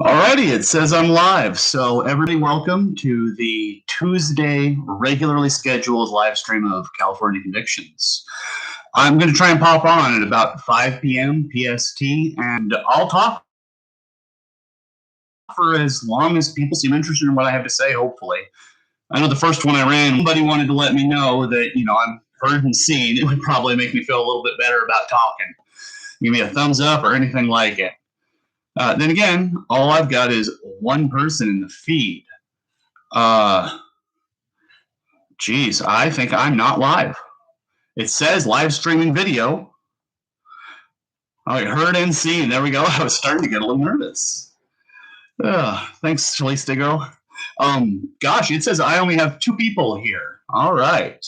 Alrighty, it says I'm live. So everybody, welcome to the Tuesday regularly scheduled live stream of California Convictions. I'm going to try and pop on at about 5 p.m. PST, and I'll talk for as long as people seem interested in what I have to say, hopefully. I know the first one I ran, somebody wanted to let me know that, I'm heard and seen. It would probably make me feel a little bit better about talking. Give me a thumbs up or anything like it. Then again, all I've got is one person in the feed. Geez, I think I'm not live. It says live streaming video. I heard and seen. There we go. I was starting to get a little nervous. Thanks, Shalistigo. Gosh, it says I only have 2 people here. All right.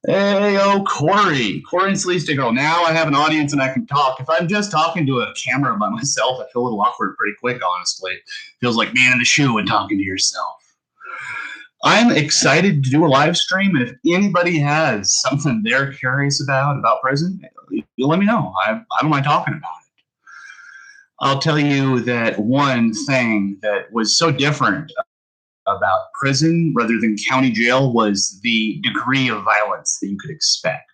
Hey, Corey and Shalistigo. Now I have an audience and I can talk. If I'm just talking to a camera by myself, I feel a little awkward pretty quick, honestly. Feels like being in the shoe and talking to yourself. I'm excited to do a live stream, and if anybody has something they're curious about prison, you let me know. I don't mind talking about it. I'll tell you that one thing that was so different about prison rather than county jail was the degree of violence that you could expect.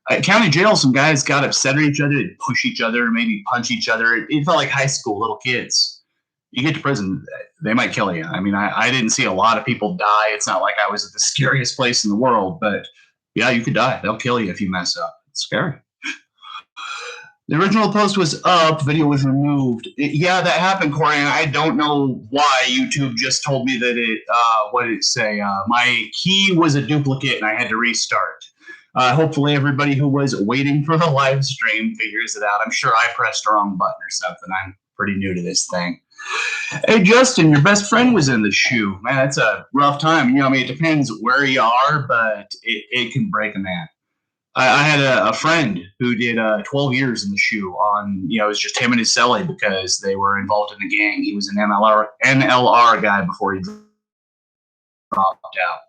At county jail, some guys got upset at each other, they'd push each other, maybe punch each other. It felt like high school, little kids. You get to prison, they might kill you. I mean, I didn't see a lot of people die. It's not like I was at the scariest place in the world, but yeah, you could die. They'll kill you if you mess up. It's scary. The original post was up, video was removed. Yeah, that happened, Corey, and I don't know why YouTube just told me that what did it say? My key was a duplicate and I had to restart. Hopefully everybody who was waiting for the live stream figures it out. I'm sure I pressed the wrong button or something. I'm pretty new to this thing. Hey, Justin, your best friend was in the shoe. Man, that's a rough time. It depends where you are, but it can break a man. I had a friend who did 12 years in the shoe on, it was just him and his cellie because they were involved in the gang. He was an NLR guy before he dropped out.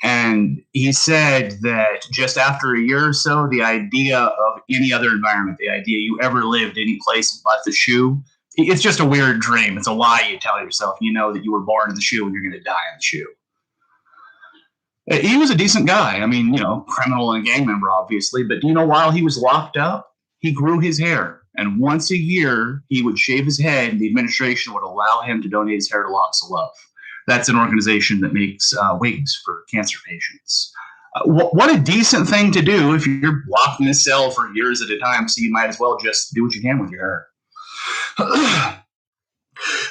And he said that just after a year or so, the idea of any other environment, the idea you ever lived any place but the shoe, it's just a weird dream. It's a lie you tell yourself. You know that you were born in the shoe and you're going to die in the shoe. He was a decent guy. I mean, criminal and a gang member, obviously. But while he was locked up, he grew his hair. And once a year, he would shave his head, and the administration would allow him to donate his hair to Locks of Love. That's an organization that makes wigs for cancer patients. What a decent thing to do if you're locked in a cell for years at a time, so you might as well just do what you can with your hair.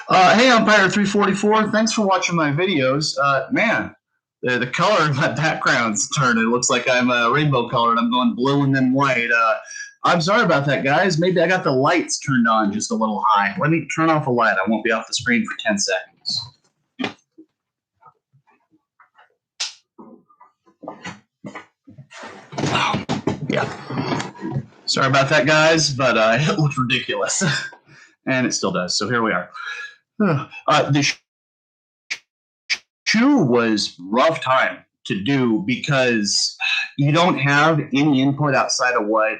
Hey, Umpire 344, thanks for watching my videos. Man, the color of my background's turned. It looks like I'm rainbow colored. I'm going blue and then white. I'm sorry about that, guys. Maybe I got the lights turned on just a little high. Let me turn off a light. I won't be off the screen for 10 seconds. Yeah. Sorry about that, guys, but it looked ridiculous. And it still does. So here we are. The shoe was rough time to do because you don't have any input outside of what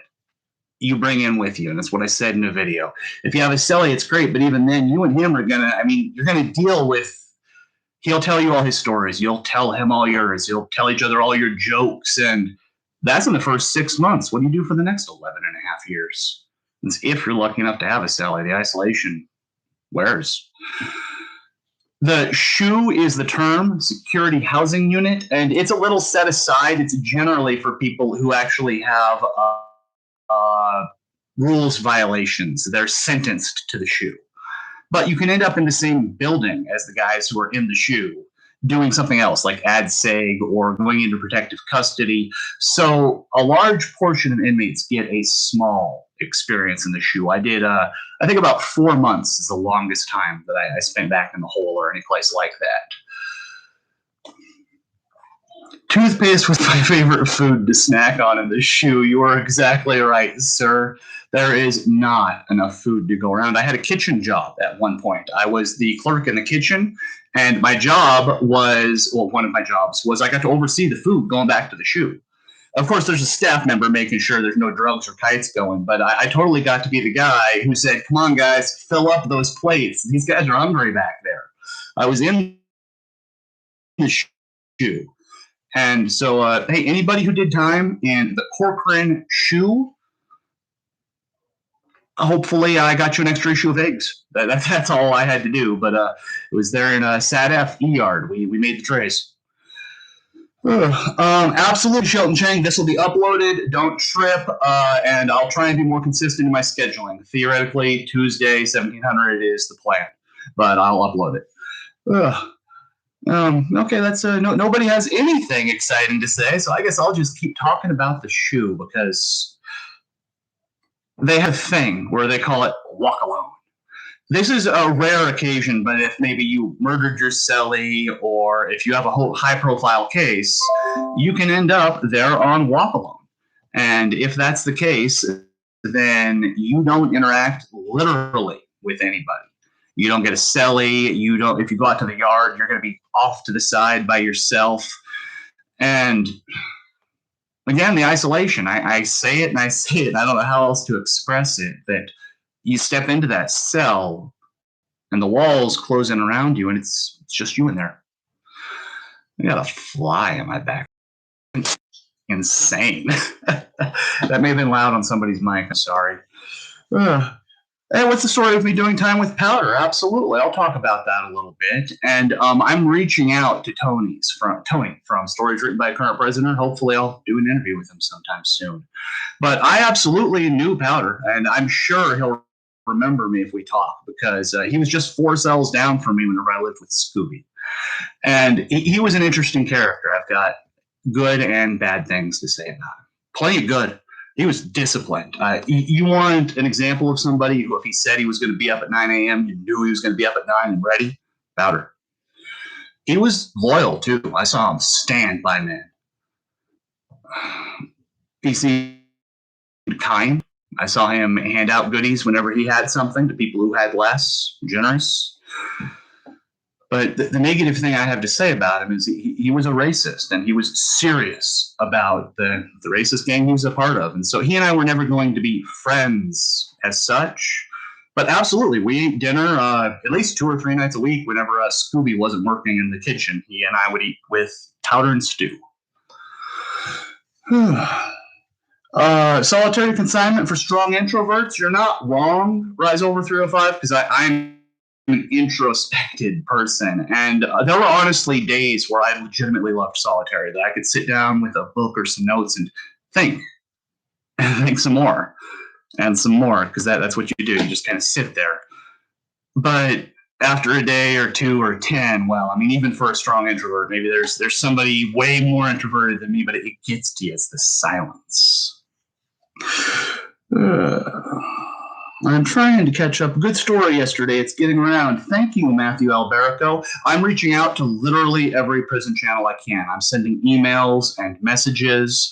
you bring in with you. And that's what I said in the video. If you have a cellie, it's great. But even then, you and him are you're going to deal with, he'll tell you all his stories. You'll tell him all yours. You'll tell each other all your jokes. And that's in the first 6 months. What do you do for the next 11 and a half years? It's if you're lucky enough to have a cellie, the isolation wears. The SHU is the term, Security Housing Unit, and it's a little set aside. It's generally for people who actually have rules violations. They're sentenced to the SHU. But you can end up in the same building as the guys who are in the SHU doing something else like ADSEG or going into protective custody. So a large portion of inmates get a small experience in the SHU. I did, I think about 4 months is the longest time that I spent back in the hole or any place like that. Toothpaste was my favorite food to snack on in the SHU. You are exactly right, sir. There is not enough food to go around. I had a kitchen job at one point. I was the clerk in the kitchen, and my job was, well, one of my jobs was I got to oversee the food going back to the SHU. Of course, there's a staff member making sure there's no drugs or kites going, but I totally got to be the guy who said, come on, guys, fill up those plates. These guys are hungry back there. I was in the shoe. And so, hey, anybody who did time in the Corcoran shoe, hopefully I got you an extra issue of eggs. That's all I had to do. But it was there in SAT-F E-Yard. We made the trays. Absolutely, Shelton Chang. This will be uploaded. Don't trip, and I'll try and be more consistent in my scheduling. Theoretically, Tuesday, 1700 is the plan, but I'll upload it. Okay, that's nobody has anything exciting to say, so I guess I'll just keep talking about the shoe because they have a thing where they call it walk alone. This is a rare occasion, but if maybe you murdered your cellie or if you have a whole high-profile case, you can end up there on walk alone. And if that's the case, then you don't interact literally with anybody. You don't get a cellie. You don't. If you go out to the yard, you're going to be off to the side by yourself. And again, the isolation. I say it and I say it. I don't know how else to express it. That you step into that cell and the walls close in around you and it's just you in there. I got a fly in my back. Insane. That may have been loud on somebody's mic. I'm sorry. Hey, what's the story of me doing time with powder? Absolutely. I'll talk about that a little bit. And I'm reaching out to Tony from Stories Written by a Current Prisoner. Hopefully I'll do an interview with him sometime soon. But I absolutely knew Powder, and I'm sure he'll remember me if we talk because he was just 4 cells down from me whenever I lived with Scooby. And he was an interesting character. I've got good and bad things to say about him. Plenty of good. He was disciplined. You want an example of somebody who, if he said he was going to be up at 9 a.m., you knew he was going to be up at 9 and ready? Powder. He was loyal, too. I saw him stand by men. He seemed kind. I saw him hand out goodies whenever he had something to people who had less, generous. But the negative thing I have to say about him is he was a racist, and he was serious about the racist gang he was a part of. And so he and I were never going to be friends as such. But absolutely, we ate dinner at least 2 or 3 nights a week whenever Scooby wasn't working in the kitchen. He and I would eat with powder and stew. Solitary confinement for strong introverts. You're not wrong, Rise Over 305, because I'm an introspected person, and there were honestly days where I legitimately loved solitary, that I could sit down with a book or some notes and think some more and some more, because that's what you do. You just kind of sit there. But after a day or 2 or 10, well, I mean, even for a strong introvert, maybe there's somebody way more introverted than me, but it gets to you. It's the silence. I'm trying to catch up. Good story yesterday. It's getting around. Thank you, Matthew Alberico. I'm reaching out to literally every prison channel I can. I'm sending emails and messages.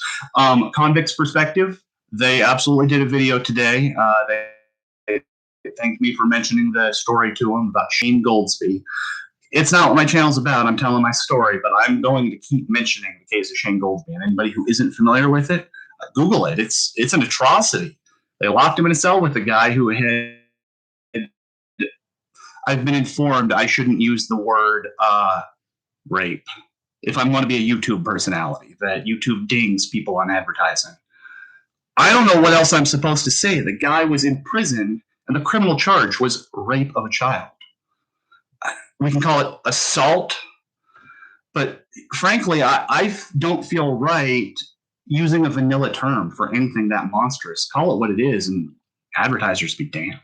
Convicts Perspective, they absolutely did a video today. They thanked me for mentioning the story to them about Shane Goldsby. It's not what my channel's about. I'm telling my story, but I'm going to keep mentioning the case of Shane Goldsby. And anybody who isn't familiar with it, Google it. It's an atrocity. They locked him in a cell with a guy who had, I've been informed I shouldn't use the word rape if I'm going to be a YouTube personality, that YouTube dings people on advertising. I don't know what else I'm supposed to say. The guy was in prison and the criminal charge was rape of a child. We can call it assault, but frankly, I don't feel right using a vanilla term for anything that monstrous. Call it what it is, and advertisers be damned.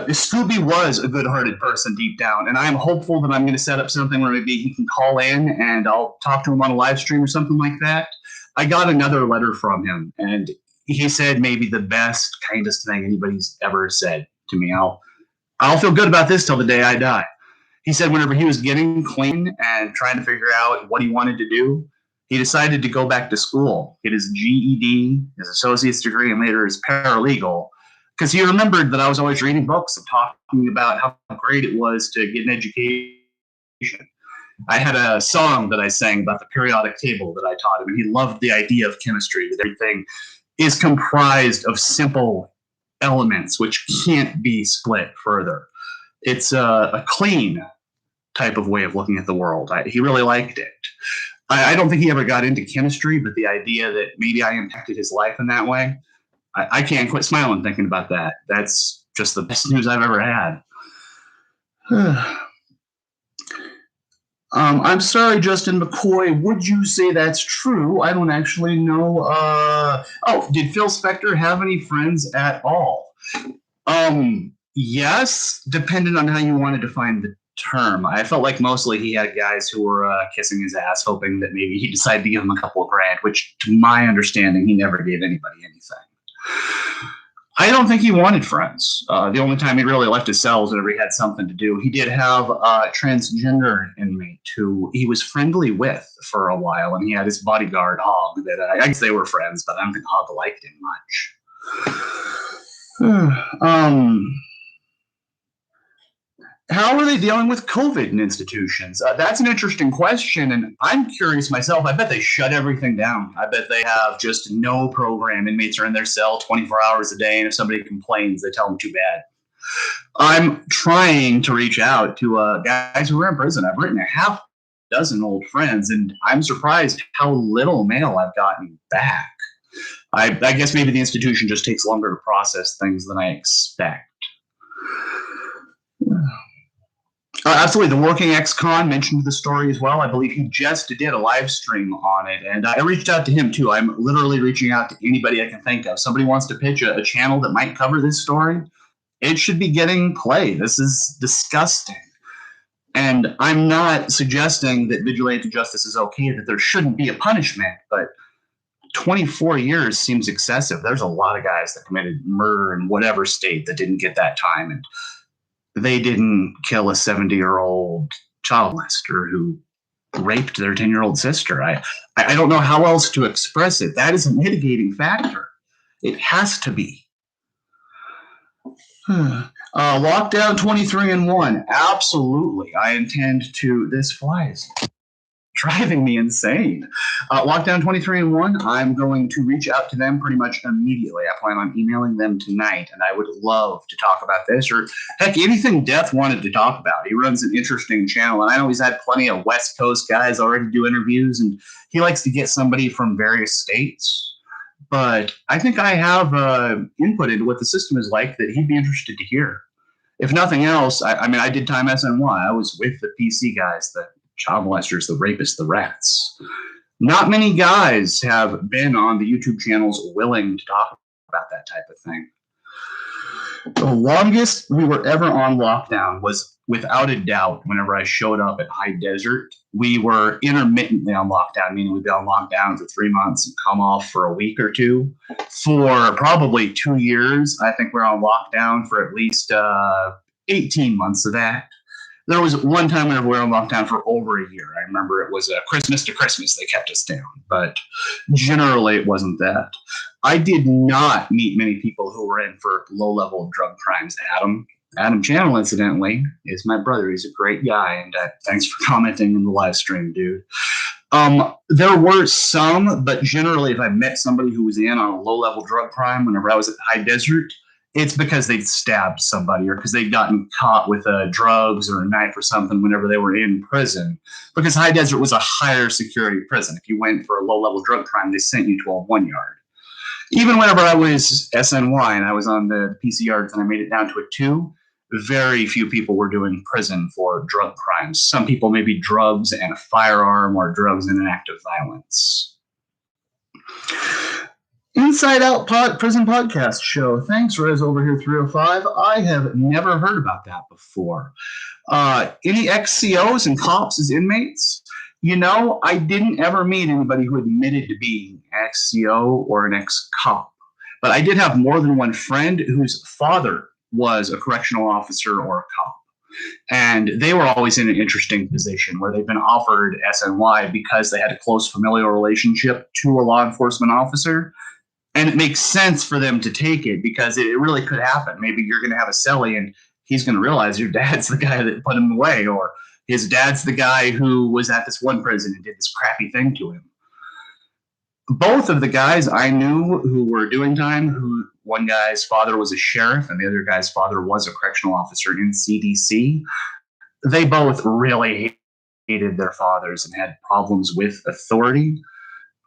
Scooby was a good-hearted person deep down, and I'm hopeful that I'm going to set up something where maybe he can call in and I'll talk to him on a live stream or something like that. I got another letter from him, and he said maybe the best, kindest thing anybody's ever said to me. I'll feel good about this till the day I die. He said whenever he was getting clean and trying to figure out what he wanted to do, he decided to go back to school, get his GED, his associate's degree, and later his paralegal, because he remembered that I was always reading books and talking about how great it was to get an education. I had a song that I sang about the periodic table that I taught him, and he loved the idea of chemistry, that everything is comprised of simple elements which can't be split further. It's a clean type of way of looking at the world. He really liked it. I don't think he ever got into chemistry, but the idea that maybe I impacted his life in that way, I can't quit smiling thinking about that. That's just the best news I've ever had. I'm sorry, Justin McCoy. Would you say that's true? I don't actually know. Did Phil Spector have any friends at all? Yes, depending on how you want to define the term. I felt like mostly he had guys who were kissing his ass, hoping that maybe he decided to give him a couple of grand, which, to my understanding, he never gave anybody anything. I don't think he wanted friends. The only time he really left his cell was whenever he had something to do. He did have a transgender inmate who he was friendly with for a while, and he had his bodyguard, Hog, that I guess they were friends, but I don't think Hog liked him much. How are they dealing with COVID in institutions? That's an interesting question, and I'm curious myself. I bet they shut everything down. I bet they have just no program. Inmates are in their cell 24 hours a day, and if somebody complains, they tell them too bad. I'm trying to reach out to guys who are in prison. I've written a half dozen old friends, and I'm surprised how little mail I've gotten back. I guess maybe the institution just takes longer to process things than I expect. Absolutely. The Working Ex-Con mentioned the story as well. I believe he just did a live stream on it, and I reached out to him too. I'm literally reaching out to anybody I can think of. Somebody wants to pitch a channel that might cover this story, it should be getting play. This is disgusting. And I'm not suggesting that vigilante justice is okay, that there shouldn't be a punishment, but 24 years seems excessive. There's a lot of guys that committed murder in whatever state that didn't get that time, and they didn't kill a 70-year-old child molester who raped their 10-year-old sister. I don't know how else to express it. That is a mitigating factor. It has to be. Lockdown 23-1. Absolutely. I intend to. This flies. Driving me insane. Lockdown 23-1, I'm going to reach out to them pretty much immediately. I plan on emailing them tonight, and I would love to talk about this, or heck, anything Death wanted to talk about. He runs an interesting channel, and I know he's had plenty of West Coast guys already do interviews, and he likes to get somebody from various states. But I think I have input into what the system is like that he'd be interested to hear. If nothing else, I mean, I did Time SNY. I was with the PC guys, the child molesters, the rapists, the rats. Not many guys have been on the YouTube channels willing to talk about that type of thing. The longest we were ever on lockdown was, without a doubt, whenever I showed up at High Desert. We were intermittently on lockdown, meaning we'd be on lockdown for 3 months and come off for a week or two. For probably 2 years, I think we're on lockdown for at least 18 months of that. There was one time whenever we were on lockdown for over a year. I remember it was Christmas to Christmas they kept us down, but generally it wasn't that. I did not meet many people who were in for low-level drug crimes. Adam Channel, incidentally, is my brother. He's a great guy, and thanks for commenting in the live stream, dude. There were some, but generally if I met somebody who was in on a low-level drug crime whenever I was at High Desert, it's because they'd stabbed somebody or because they'd gotten caught with drugs or a knife or something whenever they were in prison. Because High Desert was a higher security prison. If you went for a low-level drug crime, they sent you to a 1 yard. Even whenever I was SNY and I was on the PC yards and I made it down to a 2, very few people were doing prison for drug crimes. Some people maybe drugs and a firearm or drugs and an act of violence. Inside Out Prison Podcast Show. Thanks, Rez, over here, 305. I have never heard about that before. Any ex-COs and cops as inmates? You know, I didn't ever meet anybody who admitted to being an ex-CO or an ex-cop. But I did have more than one friend whose father was a correctional officer or a cop. And they were always in an interesting position where they've been offered SNY because they had a close familial relationship to a law enforcement officer. And it makes sense for them to take it because it really could happen. Maybe you're going to have a cellie and he's going to realize your dad's the guy that put him away, or His dad's the guy who was at this one prison and did this crappy thing to him. Both of the guys I knew who were doing time, who one guy's father was a sheriff and the other guy's father was a correctional officer in CDC, they both really hated their fathers and had problems with authority.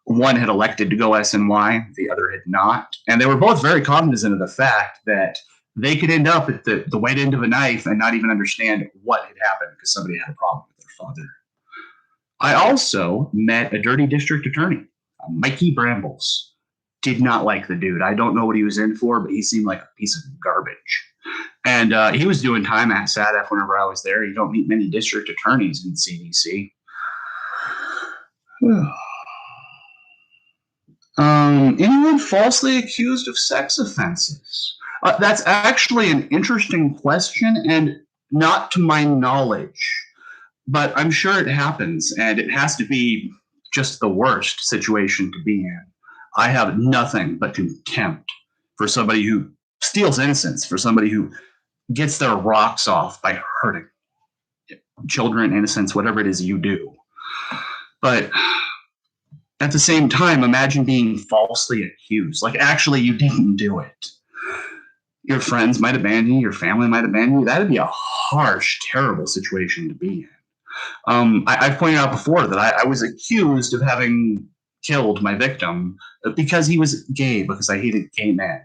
One had elected to go SNY, the other had not. And they were both very cognizant of the fact that they could end up at the white end of a knife and not even understand what had happened because somebody had a problem with their father. I also met a dirty district attorney, Mikey Brambles. Did not like the dude. I don't know what he was in for, but he seemed like a piece of garbage. And he was doing time at SADF whenever I was there. You don't meet many district attorneys in CDC. Anyone falsely accused of sex offenses? That's actually an interesting question, and not to my knowledge, but I'm sure it happens, and it has to be just the worst situation to be in. I have nothing but contempt for somebody who steals innocence, for somebody who gets their rocks off by hurting children, innocents, whatever it is you do. But at the same time, imagine being falsely accused. Like, actually, you didn't do it. Your friends might abandon you. Your family might abandon you. That would be a harsh, terrible situation to be in. I've pointed out before that I was accused of having killed my victim because he was gay, because I hated gay men.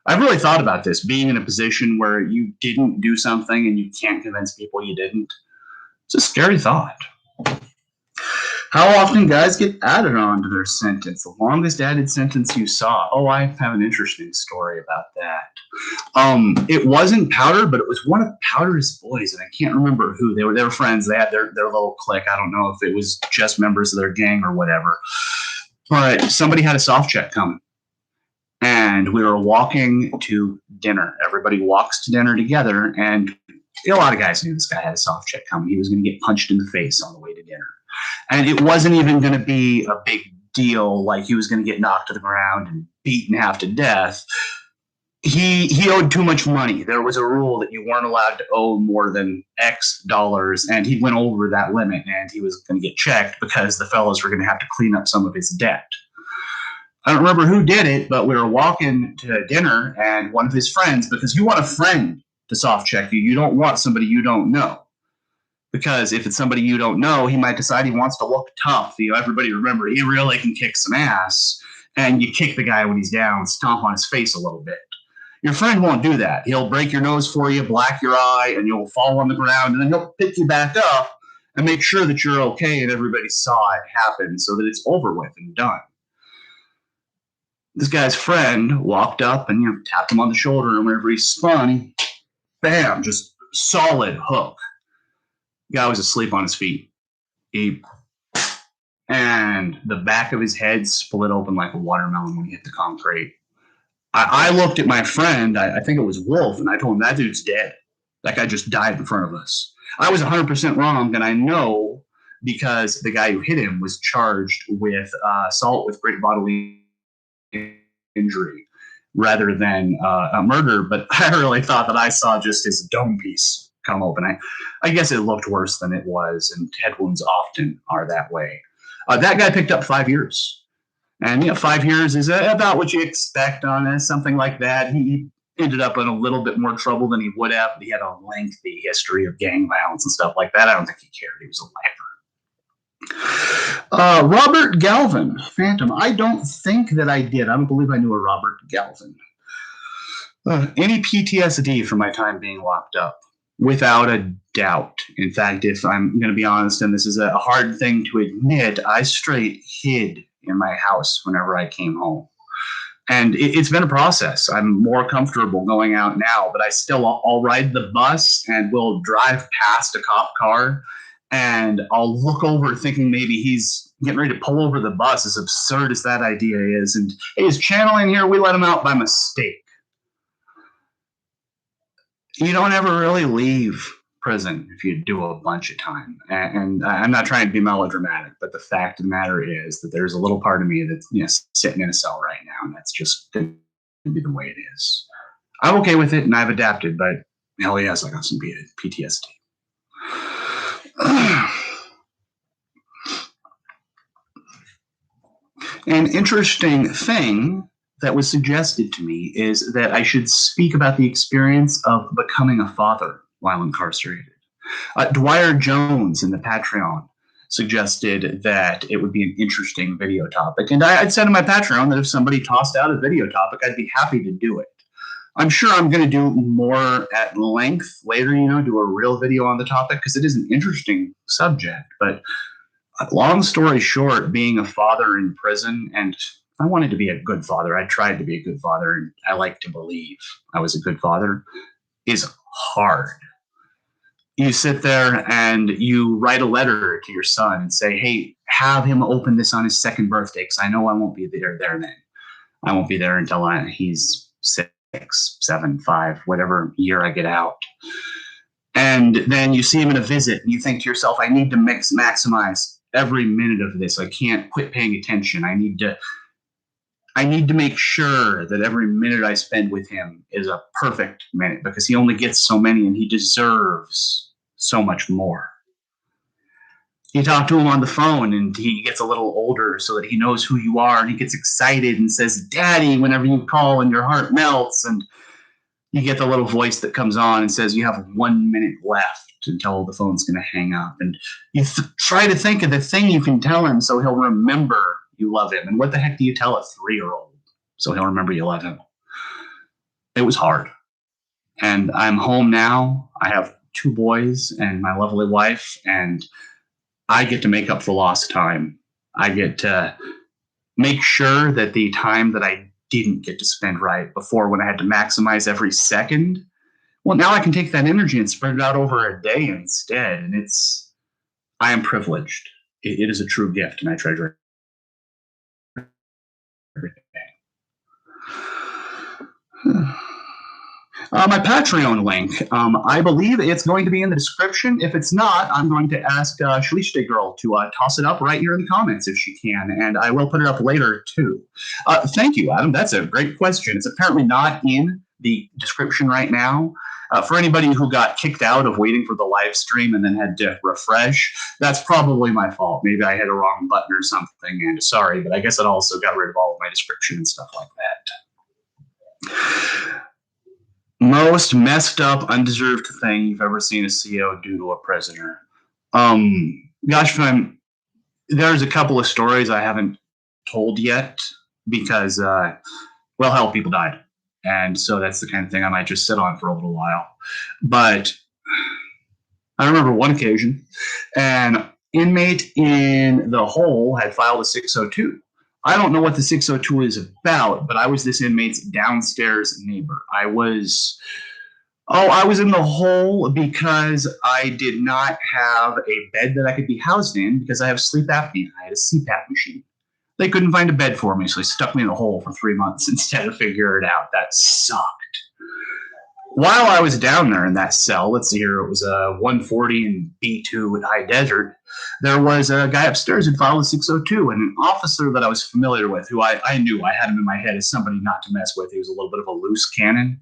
I've really thought about this, being in a position where you didn't do something and you can't convince people you didn't. It's a scary thought. How often guys get added on to their sentence? The longest added sentence you saw? Oh, I have an interesting story about that. It wasn't Powder, but it was one of Powder's boys, and I can't remember who. They were friends. They had their little clique. I don't know if it was just members of their gang or whatever. But somebody had a soft check coming, and we were walking to dinner. Everybody walks to dinner together, and a lot of guys knew this guy had a soft check coming. He was going to get punched in the face on the way to dinner. And it wasn't even going to be a big deal, like he was going to get knocked to the ground and beaten half to death. He owed too much money. There was a rule that you weren't allowed to owe more than X dollars, and he went over that limit, and he was going to get checked because the fellows were going to have to clean up some of his debt. I don't remember who did it, but we were walking to dinner, and one of his friends, because you want a friend to soft check you, you don't want somebody you don't know. Because if it's somebody you don't know, he might decide he wants to look tough. You know, everybody remember, he really can kick some ass. And you kick the guy when he's down, stomp on his face a little bit. Your friend won't do that. He'll break your nose for you, black your eye, and you'll fall on the ground. And then he'll pick you back up and make sure that you're okay and everybody saw it happen so that it's over with and done. This guy's friend walked up and tapped him on the shoulder, and whenever he spun, bam, just solid hook. Guy was asleep on his feet. And the back of his head split open like a watermelon when he hit the concrete. I looked at my friend, I think it was Wolf, and I told him, that dude's dead. That guy just died in front of us. I was 100% wrong, and I know because the guy who hit him was charged with assault with great bodily injury rather than a murder, but I really thought that I saw just his dome piece come open. I guess it looked worse than it was, and head wounds often are that way. That guy picked up 5 years, and 5 years is about what you expect on something like that. He ended up in a little bit more trouble than he would have, but he had a lengthy history of gang violence and stuff like that. I don't think he cared. He was a lifer. Robert Galvin, Phantom. I don't think that I did. I don't believe I knew a Robert Galvin. Any PTSD from my time being locked up? Without a doubt. In fact, if I'm going to be honest, and this is a hard thing to admit, I straight hid in my house whenever I came home. And it's been a process. I'm more comfortable going out now, but I'll ride the bus and we'll drive past a cop car, and I'll look over thinking maybe he's getting ready to pull over the bus, as absurd as that idea is. And hey, is Channel in here? We let him out by mistake. You don't ever really leave prison if you do a bunch of time. And I'm not trying to be melodramatic, but the fact of the matter is that there's a little part of me that's sitting in a cell right now, and that's just going to be the way it is. I'm okay with it, and I've adapted, but hell yes, I got some PTSD. An interesting thing that was suggested to me is that I should speak about the experience of becoming a father while incarcerated. Dwyer Jones in the Patreon suggested that it would be an interesting video topic. And I'd said in my Patreon that if somebody tossed out a video topic, I'd be happy to do it. I'm sure I'm going to do more at length later, do a real video on the topic because it is an interesting subject. But long story short, being a father in prison, and I wanted to be a good father. I tried to be a good father, and I like to believe I was a good father, is hard. You sit there and you write a letter to your son and say, hey, have him open this on his second birthday because I know I won't be there then. I won't be there until he's 6, 7, 5, whatever year I get out. And then you see him in a visit and you think to yourself, I need to maximize every minute of this. I can't quit paying attention. I need to make sure that every minute I spend with him is a perfect minute because he only gets so many and he deserves so much more. You talk to him on the phone and he gets a little older so that he knows who you are and he gets excited and says, Daddy, whenever you call and your heart melts, and you get the little voice that comes on and says, you have 1 minute left until the phone's going to hang up. And you try to think of the thing you can tell him so he'll remember you love him. And what the heck do you tell a 3-year-old so he'll remember you love him? It was hard. And I'm home now. I have 2 boys and my lovely wife, and I get to make up for lost time. I get to make sure that the time that I didn't get to spend right before, when I had to maximize every second, well, now I can take that energy and spread it out over a day instead. And I am privileged. It is a true gift, and I treasure it every day. My Patreon link, I believe it's going to be in the description. If it's not, I'm going to ask Shalishte Girl to toss it up right here in the comments if she can, and I will put it up later too. Thank you, Adam. That's a great question. It's apparently not in the description right now. For anybody who got kicked out of waiting for the live stream and then had to refresh, that's probably my fault. Maybe I hit a wrong button or something, and sorry, but I guess it also got rid of all of my description and stuff like that. Most messed up, undeserved thing you've ever seen a CO do to a prisoner. Gosh, there's a couple of stories I haven't told yet because, hell, people died. And so that's the kind of thing I might just sit on for a little while. But I remember one occasion, an inmate in the hole had filed a 602. I don't know what the 602 is about, but I was this inmate's downstairs neighbor. I was in the hole because I did not have a bed that I could be housed in because I have sleep apnea. I had a CPAP machine. They couldn't find a bed for me, so they stuck me in the hole for 3 months instead of figuring it out. That sucked. While I was down there in that cell, let's see here, it was a 140 and B2 in High Desert, there was a guy upstairs who filed a 602, and an officer that I was familiar with, who I knew, I had him in my head as somebody not to mess with. He was a little bit of a loose cannon.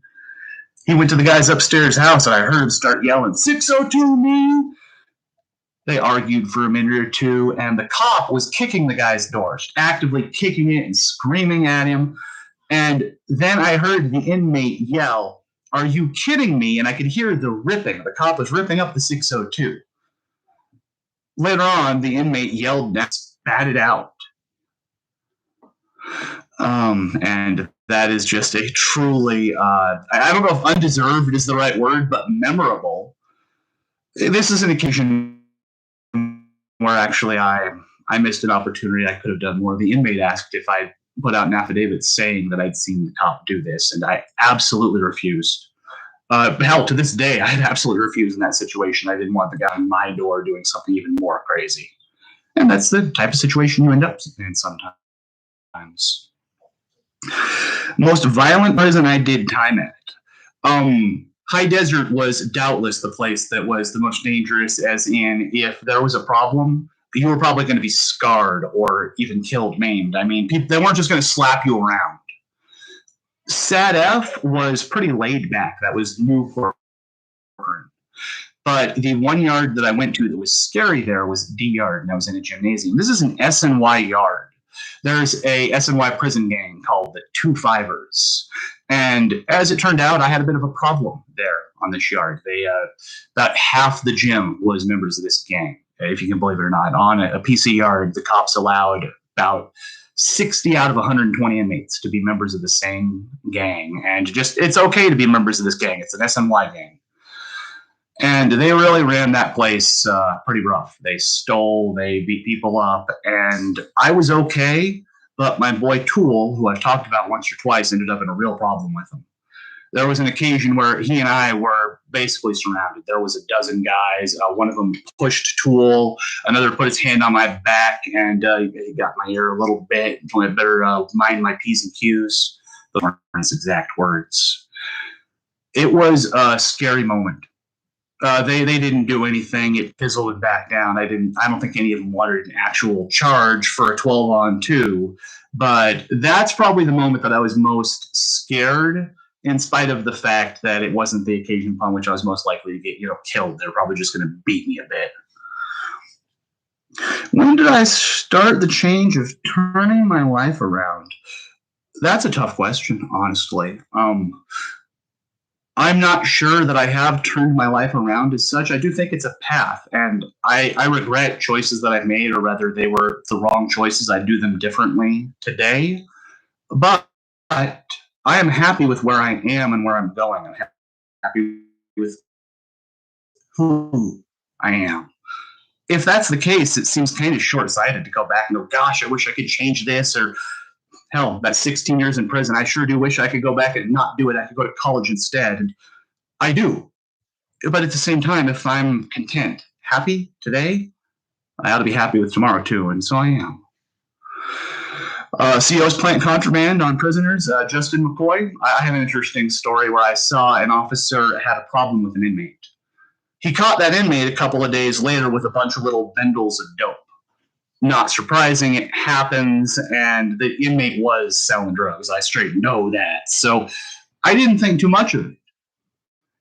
He went to the guy's upstairs house, and I heard him start yelling, 602 me! They argued for a minute or two, and the cop was kicking the guy's door, actively kicking it and screaming at him. And then I heard the inmate yell, are you kidding me? And I could hear the ripping. The cop was ripping up the 602. Later on, the inmate yelled and spat it out. And that is just a truly, I don't know if undeserved is the right word, but memorable. This is an occasion where actually I missed an opportunity. I could have done more. The inmate asked if I put out an affidavit saying that I'd seen the cop do this, and I absolutely refused. Hell, to this day, I'd absolutely refused in that situation. I didn't want the guy on my door doing something even more crazy. And that's the type of situation you end up in sometimes. Most violent prison I did time at. High Desert was doubtless the place that was the most dangerous, as in if there was a problem, you were probably going to be scarred or even killed, maimed. I mean, they weren't just going to slap you around. SAD F was pretty laid back. That was new for. But the 1 yard that I went to that was scary there was D yard, and I was in a gymnasium. This is an SNY yard. There's a SNY prison gang called the 2-5ers. And as it turned out, I had a bit of a problem there on this yard. About half the gym was members of this gang, if you can believe it or not. On a PC yard, the cops allowed about 60 out of 120 inmates to be members of the same gang. And it's okay to be members of this gang. It's an SNY gang. And they really ran that place pretty rough. They stole, they beat people up, and I was okay. But my boy Tool, who I've talked about once or twice, ended up in a real problem with him. There was an occasion where he and I were basically surrounded. There was a dozen guys. One of them pushed Tool. Another put his hand on my back, and he got my ear a little bit. I better mind my P's and Q's. Those weren't his exact words. It was a scary moment. They didn't do anything. It fizzled back down. I don't think any of them wanted an actual charge for a 12-on-2. But that's probably the moment that I was most scared, in spite of the fact that it wasn't the occasion upon which I was most likely to get, killed. They were probably just going to beat me a bit. When did I start the change of turning my life around? That's a tough question, honestly. I'm not sure that I have turned my life around as such. I do think it's a path, and I regret choices that I've made, or rather they were the wrong choices. I do them differently today. But I am happy with where I am and where I'm going. I'm happy with who I am. If that's the case, it seems kind of short-sighted to go back and go, gosh, I wish I could change this, or hell, that 16 years in prison, I sure do wish I could go back and not do it. I could go to college instead. And I do. But at the same time, if I'm content, happy today, I ought to be happy with tomorrow too. And so I am. CO's plant contraband on prisoners. Justin McCoy. I have an interesting story where I saw an officer had a problem with an inmate. He caught that inmate a couple of days later with a bunch of little bundles of dope. Not surprising, it happens, and the inmate was selling drugs. I straight know that. So I didn't think too much of it,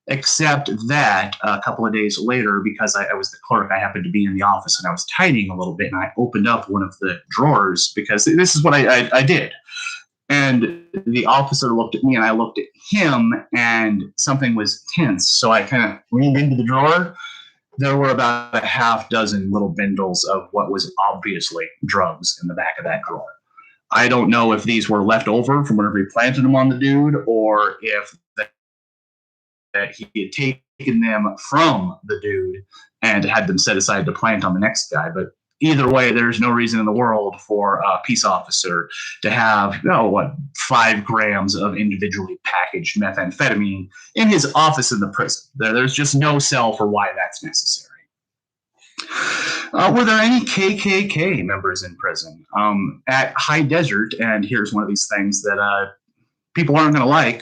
except that a couple of days later, because I was the clerk, I happened to be in the office, and I was tidying a little bit, and I opened up one of the drawers, because this is what I did. And the officer looked at me, and I looked at him, and something was tense. So I kind of leaned into the drawer. There were about a half dozen little bundles of what was obviously drugs in the back of that drawer. I don't know if these were left over from whenever he planted them on the dude, or if that he had taken them from the dude and had them set aside to plant on the next guy. But either way, there's no reason in the world for a peace officer to have, 5 grams of individually packaged methamphetamine in his office in the prison. There's just no sell for why that's necessary. Were there any KKK members in prison? At High Desert, and here's one of these things that people aren't going to like,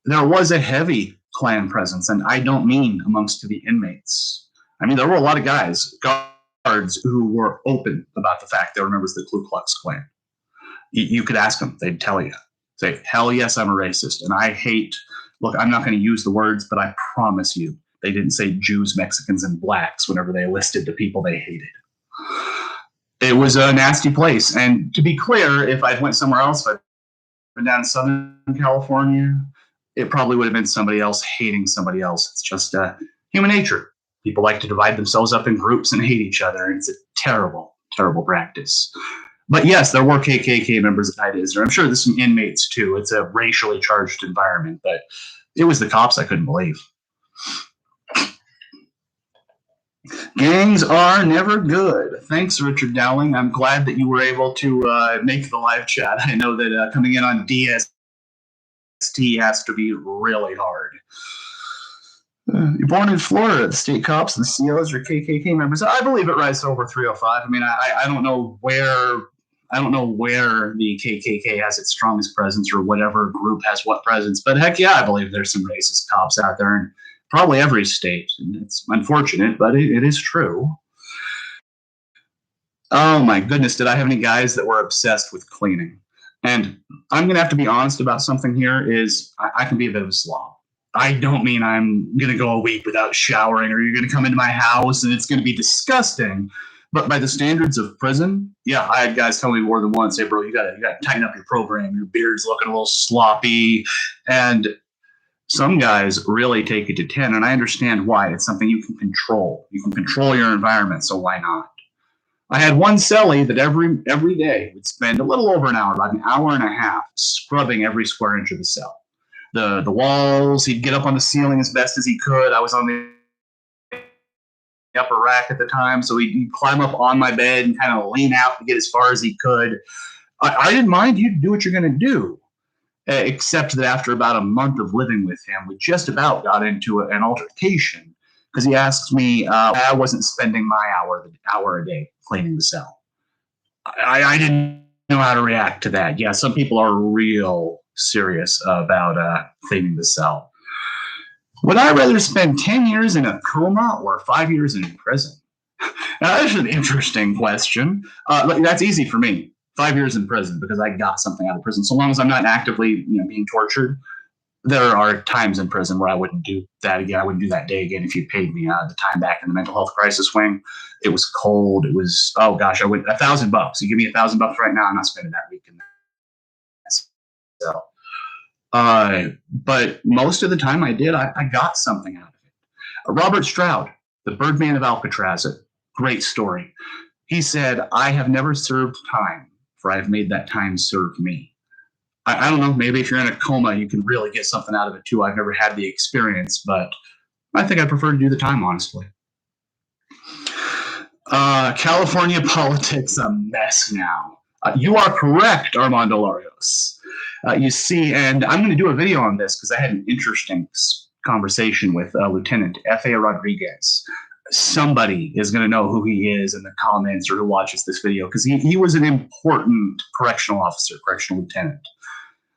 there was a heavy Klan presence, and I don't mean amongst the inmates. I mean, there were a lot of guards who were open about the fact they were members of the Ku Klux Klan. You could ask them, they'd tell you. Say, hell yes, I'm a racist, and I hate, look, I'm not going to use the words, but I promise you, they didn't say Jews, Mexicans, and blacks whenever they listed the people they hated. It was a nasty place, and to be clear, if I'd went somewhere else, if I'd been down in Southern California, it probably would have been somebody else hating somebody else. It's just human nature. People like to divide themselves up in groups and hate each other, and it's a terrible, terrible practice. But yes, there were KKK members at High Desert. I'm sure there's some inmates too. It's a racially charged environment, but it was the cops I couldn't believe. Gangs are never good. Thanks, Richard Dowling. I'm glad that you were able to make the live chat. I know that coming in on DST has to be really hard. You're born in Florida. The state cops, the COs, are KKK members. I believe it rises over 305. I mean, I don't know where the KKK has its strongest presence, or whatever group has what presence. But heck yeah, I believe there's some racist cops out there in probably every state. And it's unfortunate, but it is true. Oh my goodness, did I have any guys that were obsessed with cleaning? And I'm going to have to be honest about something here, is I can be a bit of a slob. I don't mean I'm going to go a week without showering, or you're going to come into my house and it's going to be disgusting. But by the standards of prison, yeah, I had guys tell me more than once, "Hey, bro, you got to tighten up your program. Your beard's looking a little sloppy." And some guys really take it to 10, and I understand why. It's something you can control. You can control your environment, so why not? I had one cellie that every day would spend a little over an hour, about an hour and a half, scrubbing every square inch of the cell. The walls, he'd get up on the ceiling as best as he could. I was on the upper rack at the time, so he'd climb up on my bed and kind of lean out to get as far as he could. I didn't mind. You do what you're going to do. Except that after about a month of living with him, we just about got into an altercation because he asked me I wasn't spending my hour a day cleaning the cell. I didn't know how to react to that. Yeah, some people are real serious about cleaning the cell. Would I rather spend 10 years in a coma or 5 years in prison? Now, that's an interesting question. That's easy for me. 5 years in prison because I got something out of prison. So long as I'm not actively being tortured. There are times in prison where I wouldn't do that again. I wouldn't do that day again if you paid me the time back in the mental health crisis wing. It was cold. It was, oh gosh, I would $1,000. You give me $1,000 right now, I'm not spending that week in that. So, but most of the time I did, I got something out of it. Robert Stroud, the Birdman of Alcatraz, a great story. He said, "I have never served time, for I have made that time serve me." I don't know, maybe if you're in a coma, you can really get something out of it too. I've never had the experience, but I think I prefer to do the time, honestly. California politics, a mess now. You are correct, Armando Larios. You see, and I'm going to do a video on this because I had an interesting conversation with Lieutenant F.A. Rodriguez. Somebody is going to know who he is in the comments or who watches this video because he was an important correctional officer, correctional lieutenant.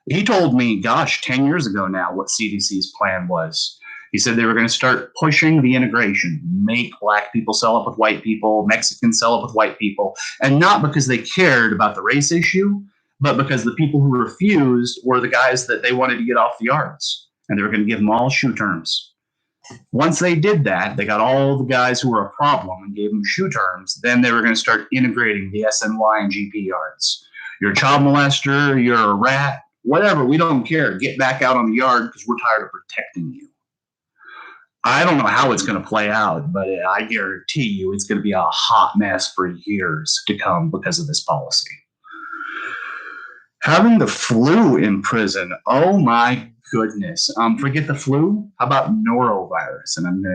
He told me, gosh, 10 years ago now, what CDC's plan was. He said they were going to start pushing the integration, make black people cell up with white people, Mexicans cell up with white people, and not because they cared about the race issue, but because the people who refused were the guys that they wanted to get off the yards, and they were going to give them all shoe terms. Once they did that, they got all the guys who were a problem and gave them shoe terms. Then they were going to start integrating the SNY and GP yards. You're a child molester, you're a rat, whatever, we don't care. Get back out on the yard because we're tired of protecting you. I don't know how it's going to play out, but I guarantee you it's going to be a hot mess for years to come because of this policy. Having the flu in prison, oh my goodness. Forget the flu. How about norovirus? And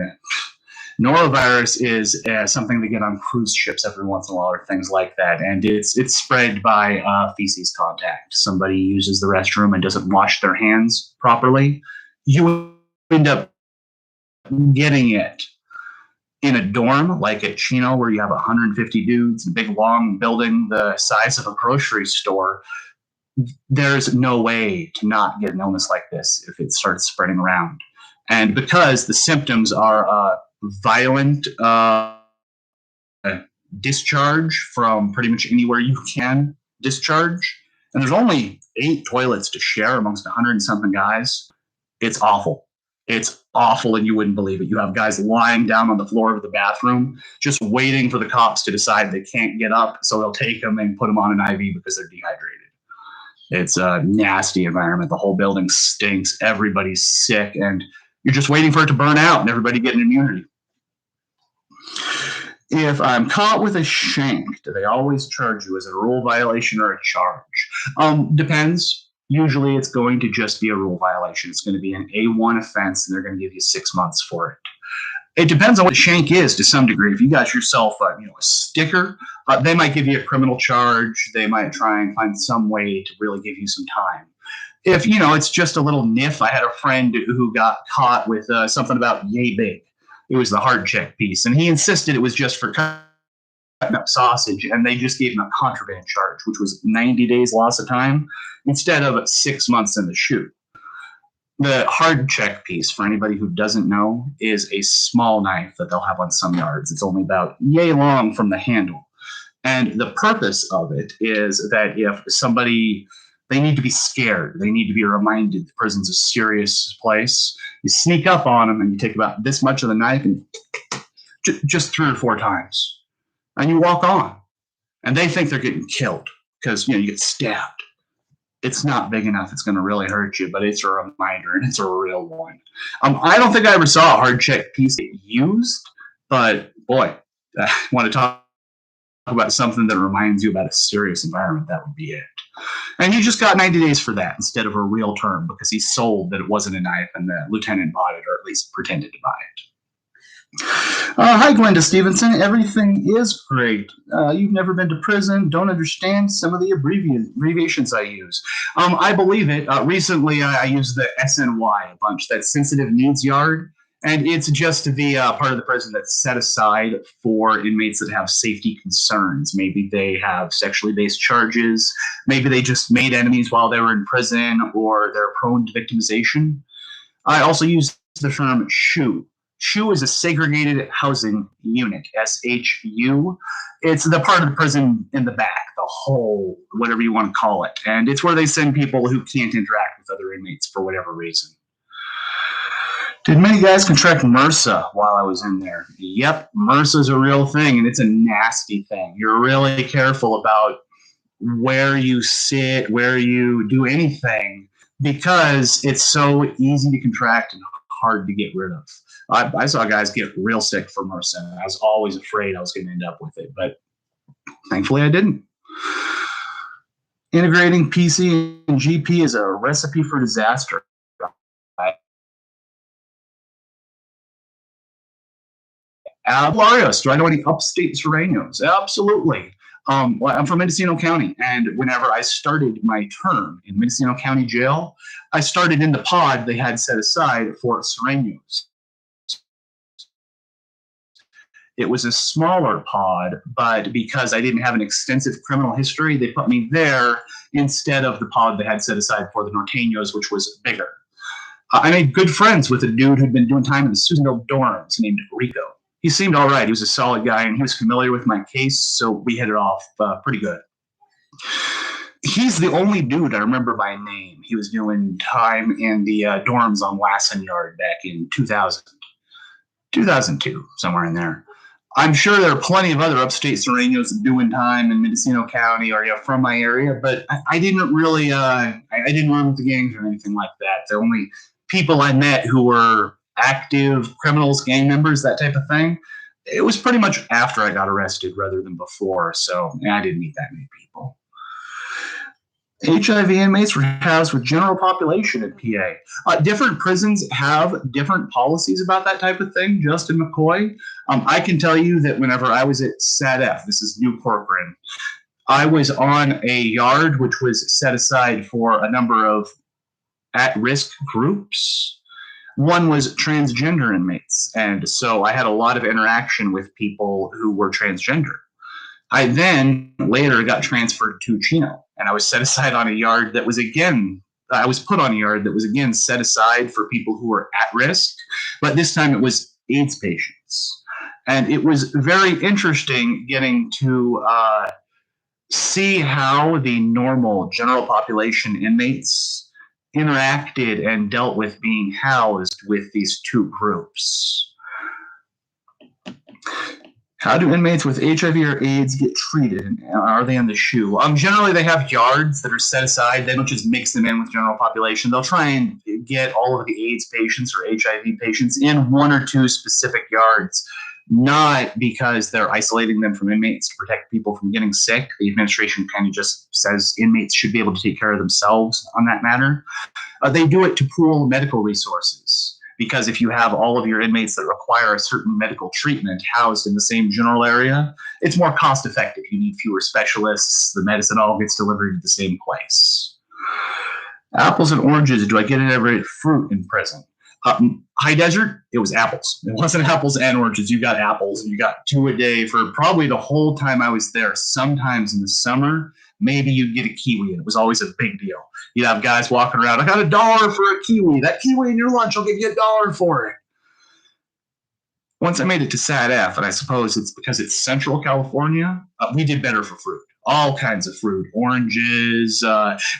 norovirus is something they get on cruise ships every once in a while or things like that. And it's spread by feces contact. Somebody uses the restroom and doesn't wash their hands properly. You end up getting it in a dorm like at Chino where you have 150 dudes, a big long building the size of a grocery store. There's no way to not get an illness like this if it starts spreading around. And because the symptoms are violent discharge from pretty much anywhere you can discharge, and there's only 8 toilets to share amongst 100 and something guys, it's awful. It's awful, and you wouldn't believe it. You have guys lying down on the floor of the bathroom just waiting for the cops to decide they can't get up, so they'll take them and put them on an IV because they're dehydrated. It's a nasty environment. The whole building stinks. Everybody's sick, and you're just waiting for it to burn out and everybody get an immunity. If I'm caught with a shank, do they always charge you as a rule violation or a charge? Depends. Usually it's going to just be a rule violation. It's going to be an A1 offense, and they're going to give you 6 months for it. It depends on what shank is to some degree. If you got yourself a sticker, they might give you a criminal charge. They might try and find some way to really give you some time. If, it's just a little niff. I had a friend who got caught with something about yay big. It was the hard check piece, and he insisted it was just for cutting up sausage, and they just gave him a contraband charge, which was 90 days loss of time instead of 6 months in the chute. The hard check piece, for anybody who doesn't know, is a small knife that they'll have on some yards. It's only about yay long from the handle. And the purpose of it is that if somebody They need to be scared. They need to be reminded the prison's a serious place. You sneak up on them and you take about this much of the knife and just 3 or 4 times. And you walk on. And they think they're getting killed because, you get stabbed. It's not big enough. It's going to really hurt you, but it's a reminder, and it's a real one. I don't think I ever saw a hard check piece get used, but boy, I want to talk about something that reminds you about a serious environment. That would be it. And he just got 90 days for that instead of a real term because he sold that it wasn't a knife and the lieutenant bought it, or at least pretended to buy it. Hi, Glenda Stevenson. Everything is great. You've never been to prison. Don't understand some of the abbreviations I use. I believe it. Recently, I used the SNY a bunch, that sensitive needs yard. And it's just the part of the prison that's set aside for inmates that have safety concerns. Maybe they have sexually based charges. Maybe they just made enemies while they were in prison, or they're prone to victimization. I also use the term SHU. SHU is a segregated housing unit, SHU. It's the part of the prison in the back, the hole, whatever you want to call it. And it's where they send people who can't interact with other inmates for whatever reason. Did many guys contract MRSA while I was in there? Yep, MRSA is a real thing, and it's a nasty thing. You're really careful about where you sit, where you do anything, because it's so easy to contract and hard to get rid of. I saw guys get real sick from MRSA, and I was always afraid I was going to end up with it, but thankfully I didn't. Integrating PC and GP is a recipe for disaster. Larios, do I know any upstate Sureños? Absolutely. Well, I'm from Mendocino County, and whenever I started my term in Mendocino County Jail, I started in the pod they had set aside for Sureños. It was a smaller pod, but because I didn't have an extensive criminal history, they put me there instead of the pod they had set aside for the Norteños, which was bigger. I made good friends with a dude who'd been doing time in the Susanville dorms named Rico. He seemed all right. He was a solid guy, and he was familiar with my case, so we hit it off pretty good. He's the only dude I remember by name. He was doing time in the dorms on Wasson Yard back in 2002, somewhere in there. I'm sure there are plenty of other upstate Sureños doing time in Mendocino County or from my area, but I didn't really, I didn't run with the gangs or anything like that. The only people I met who were active criminals, gang members, that type of thing, it was pretty much after I got arrested rather than before, so I didn't meet that many people. HIV inmates were housed with general population in PA. Different prisons have different policies about that type of thing. Justin McCoy, I can tell you that whenever I was at SADF, this is New Corcoran, I was on a yard which was set aside for a number of at-risk groups. One was transgender inmates, and so I had a lot of interaction with people who were transgender. I then later got transferred to Chino, and I was set aside on a yard that was put on a yard that was again set aside for people who were at risk, but this time it was AIDS patients. And it was very interesting getting to see how the normal general population inmates interacted and dealt with being housed with these two groups. How do inmates with HIV or AIDS get treated? Are they on the SHU? Generally, they have yards that are set aside. They don't just mix them in with general population. They'll try and get all of the AIDS patients or HIV patients in one or two specific yards, not because they're isolating them from inmates to protect people from getting sick. The administration kind of just says inmates should be able to take care of themselves on that matter. They do it to pool medical resources. Because if you have all of your inmates that require a certain medical treatment housed in the same general area, it's more cost effective. You need fewer specialists. The medicine all gets delivered to the same place. Apples and oranges. Do I get every fruit in prison? High Desert, it was apples. It wasn't apples and oranges. You got apples, and you got 2 a day for probably the whole time I was there. Sometimes in the summer, maybe you'd get a kiwi, and it was always a big deal. You'd have guys walking around, I got $1 for a kiwi. That kiwi in your lunch, I'll give you $1 for it. Once I made it to SADF, and I suppose it's because it's Central California, we did better for fruit. all kinds of fruit, oranges.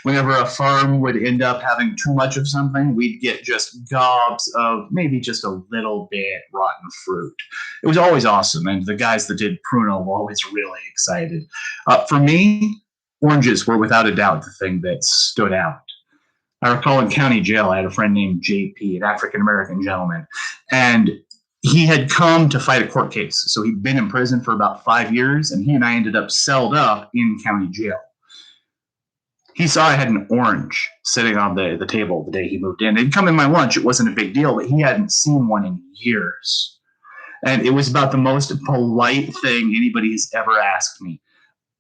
Whenever a farm would end up having too much of something, we'd get just gobs of maybe just a little bit rotten fruit. It was always awesome, and the guys that did Pruno were always really excited. For me, oranges were without a doubt the thing that stood out. I recall in county jail, I had a friend named JP, an African American gentleman, and he had come to fight a court case. So he'd been in prison for about 5 years, and he and I ended up celled up in county jail. He saw I had an orange sitting on the table the day he moved in. It'd come in my lunch. It wasn't a big deal, but he hadn't seen one in years. And it was about the most polite thing anybody has ever asked me.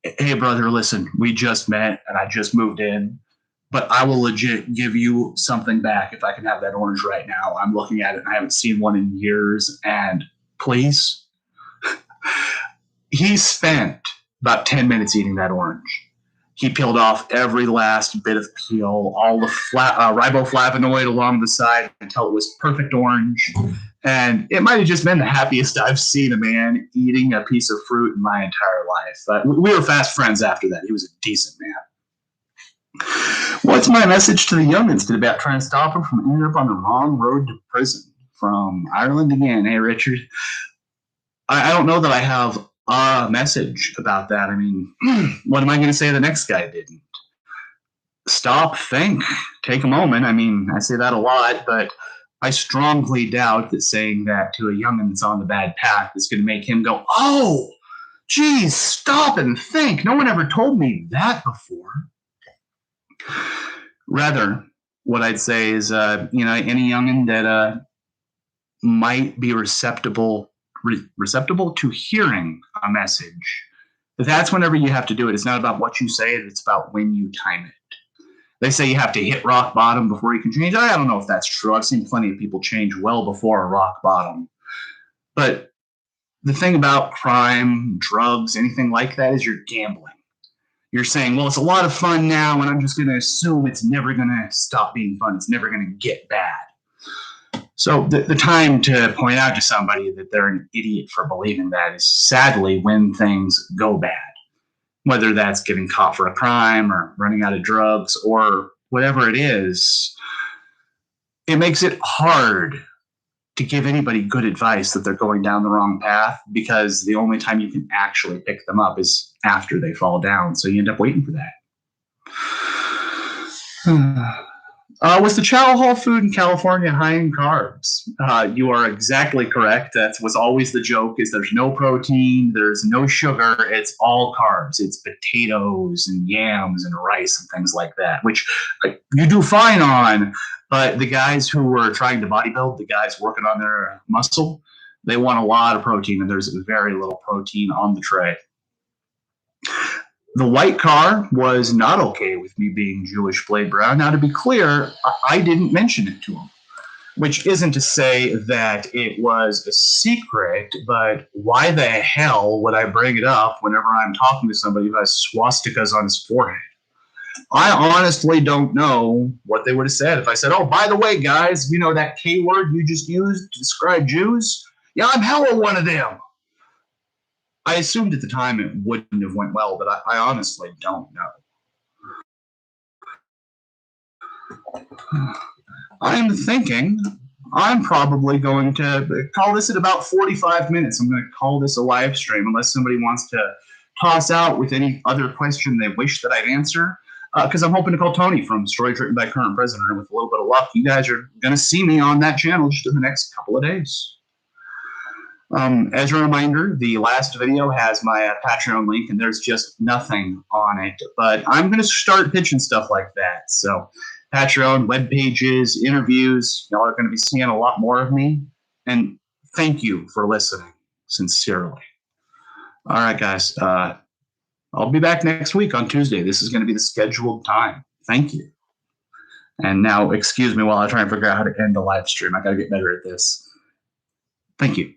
Hey, brother, listen, we just met, and I just moved in, but I will legit give you something back if I can have that orange right now. I'm looking at it, and I haven't seen one in years, and please. He spent about 10 minutes eating that orange. He peeled off every last bit of peel, all the riboflavanoid along the side until it was perfect orange. And it might have just been the happiest I've seen a man eating a piece of fruit in my entire life. We were fast friends after that. He was a decent man. What's my message to the youngins about trying to stop them from ending up on the wrong road to prison? From Ireland again. Hey, Richard. I don't know that I have a message about that. I mean, what am I going to say the next guy didn't? Stop, think, take a moment. I mean, I say that a lot, but I strongly doubt that saying that to a youngin that's on the bad path is going to make him go, oh, geez, stop and think. No one ever told me that before. Rather, what I'd say is, any youngin that might be receptible to hearing a message, that's whenever you have to do it. It's not about what you say, it's about when you time it. They say you have to hit rock bottom before you can change. I don't know if that's true. I've seen plenty of people change well before a rock bottom. But the thing about crime, drugs, anything like that is you're gambling. You're saying, well, it's a lot of fun now, and I'm just going to assume it's never going to stop being fun. It's never going to get bad. So the time to point out to somebody that they're an idiot for believing that is sadly when things go bad, whether that's getting caught for a crime or running out of drugs or whatever it is. It makes it hard to give anybody good advice that they're going down the wrong path, because the only time you can actually pick them up is after they fall down. So you end up waiting for that. Was the chow hall food in California high in carbs? You are exactly correct. That was always the joke, is there's no protein, there's no sugar, it's all carbs. It's potatoes and yams and rice and things like that, which you do fine on, but the guys who were trying to bodybuild, the guys working on their muscle, they want a lot of protein, and there's very little protein on the tray. The white car was not okay with me being Jewish Blade Brown. Now, to be clear, I didn't mention it to him, which isn't to say that it was a secret, but why the hell would I bring it up whenever I'm talking to somebody who has swastikas on his forehead? I honestly don't know what they would have said if I said, oh, by the way, guys, you know that K word you just used to describe Jews? Yeah, I'm hella one of them. I assumed at the time it wouldn't have went well, but I honestly don't know. I'm thinking I'm probably going to call this at about 45 minutes. I'm going to call this a live stream unless somebody wants to toss out with any other question they wish that I'd answer. Because I'm hoping to call Tony from Stories Written by Current Prisoner, and with a little bit of luck, you guys are going to see me on that channel just in the next couple of days. As a reminder, the last video has my Patreon link, and there's just nothing on it. But I'm going to start pitching stuff like that. So Patreon, web pages, interviews, y'all are going to be seeing a lot more of me. And thank you for listening, sincerely. All right, guys. I'll be back next week on Tuesday. This is going to be the scheduled time. Thank you. And now, excuse me while I try and figure out how to end the live stream. I got to get better at this. Thank you.